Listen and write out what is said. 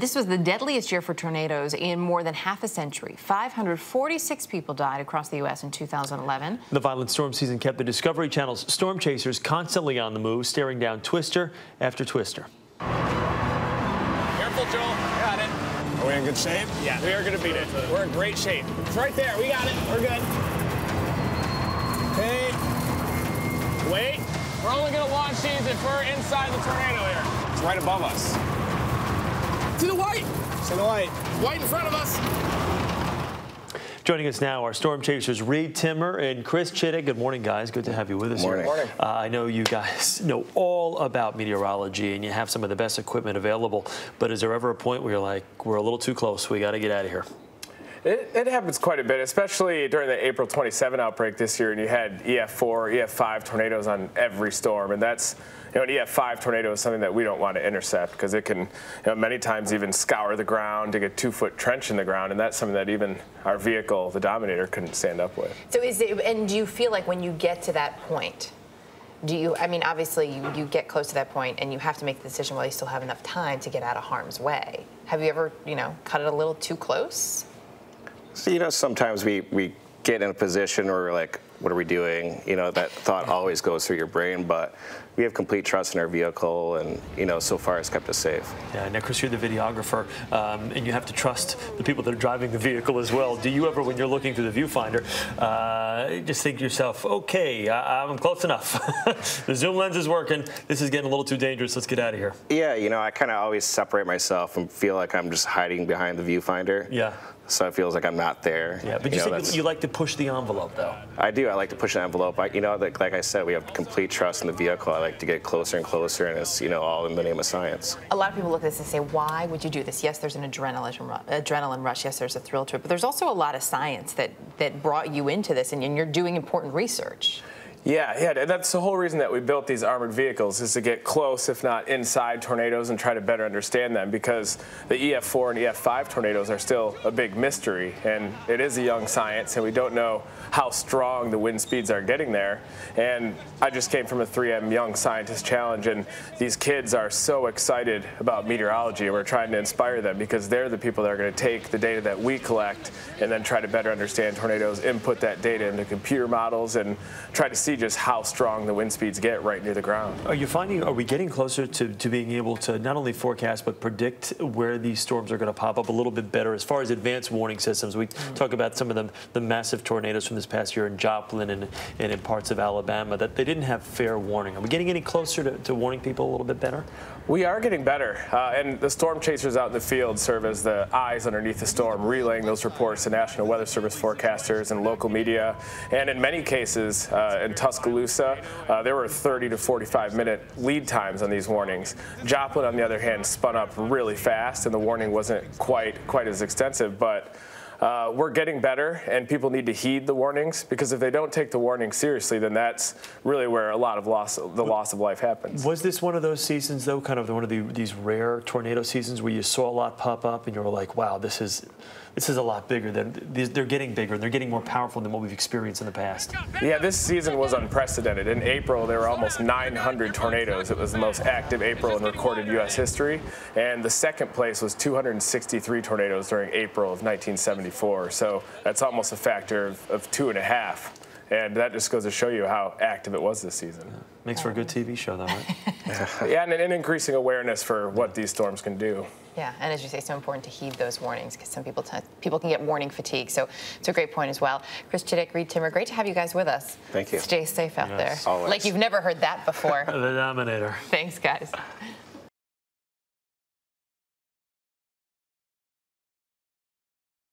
This was the deadliest year for tornadoes in more than half a century. 546 people died across the U.S. in 2011. The violent storm season kept the Discovery Channel's storm chasers constantly on the move, staring down twister after twister. Careful, Joel. Got it. Are we in good shape? Yeah, we are going to beat it. We're in great shape. It's right there. We got it. We're good. Okay. Wait. We're only going to launch these if we're inside the tornado here. It's right above us. To the white. To the white. White in front of us. Joining us now are storm chasers Timmer and Chris Chittick. Good morning, guys. Good to have you with us here. Good morning. I know you guys know all about meteorology and you have some of the best equipment available, but is there ever a point where you're like, we're a little too close, we got to get out of here? It happens quite a bit, especially during the April 27 outbreak this year, and you had EF4, EF5 tornadoes on every storm, and that's, an EF5 tornado is something that we don't want to intercept because it can, many times even scour the ground, dig a 2-foot trench in the ground, and that's something that even our vehicle, the Dominator, couldn't stand up with. So and do you feel like when you get to that point, obviously you get close to that point and you have to make the decision while you still have enough time to get out of harm's way. Have you ever, cut it a little too close? So, sometimes we get in a position where we're like, what are we doing? That thought always goes through your brain, but we have complete trust in our vehicle, and, so far it's kept us safe. Yeah, now, Chris, you're the videographer, and you have to trust the people that are driving the vehicle as well. Do you ever, when you're looking through the viewfinder, just think to yourself, okay, I'm close enough. The zoom lens is working. This is getting a little too dangerous. Let's get out of here. Yeah, I kind of always separate myself and feel like I'm just hiding behind the viewfinder. Yeah. So it feels like I'm not there. Yeah, but you like to push the envelope, though. I do. I like to push the envelope. Like I said, we have complete trust in the vehicle. I like to get closer and closer, and it's, all in the name of science. A lot of people look at this and say, why would you do this? Yes, there's an adrenaline rush. Yes, there's a thrill to it. But there's also a lot of science that brought you into this, and you're doing important research. Yeah, and that's the whole reason that we built these armored vehicles, is to get close, if not inside tornadoes, and try to better understand them, because the EF4 and EF5 tornadoes are still a big mystery, and it is a young science, and we don't know how strong the wind speeds are getting there. And I just came from a 3M Young Scientist Challenge, and these kids are so excited about meteorology, and we're trying to inspire them because they're the people that are going to take the data that we collect and then try to better understand tornadoes, input that data into computer models, and try to see just how strong the wind speeds get right near the ground. Are we getting closer to being able to not only forecast but predict where these storms are going to pop up a little bit better as far as advanced warning systems? We talk about some of the massive tornadoes from this past year in Joplin and in parts of Alabama that they didn't have fair warning. Are we getting any closer to warning people a little bit better? We are getting better, and the storm chasers out in the field serve as the eyes underneath the storm, relaying those reports to National Weather Service forecasters and local media. And in many cases, in Tuscaloosa, there were 30 to 45-minute lead times on these warnings. Joplin, on the other hand, spun up really fast, and the warning wasn't quite as extensive, but we're getting better, and people need to heed the warnings, because if they don't take the warning seriously, then that's really where a lot of the loss of life happens. Was this one of those seasons, though, kind of one of these rare tornado seasons where you saw a lot pop up and you were like, wow, this is a lot bigger they're getting bigger and they're getting more powerful than what we've experienced in the past? Yeah, this season was unprecedented. In April, there were almost 900 tornadoes. It was the most active April in recorded U.S. history, and the second place was 263 tornadoes during April of 1974. So that's almost a factor of 2.5. And that just goes to show you how active it was this season. Makes for a good TV show, though, right? Yeah, and an increasing awareness for what these storms can do. Yeah, and as you say, so important to heed those warnings, because some people can get warning fatigue. So it's a great point as well. Chris Chittick, Timmer, great to have you guys with us. Thank you. Stay safe out there. Always. Like you've never heard that before. The Dominator. Thanks, guys.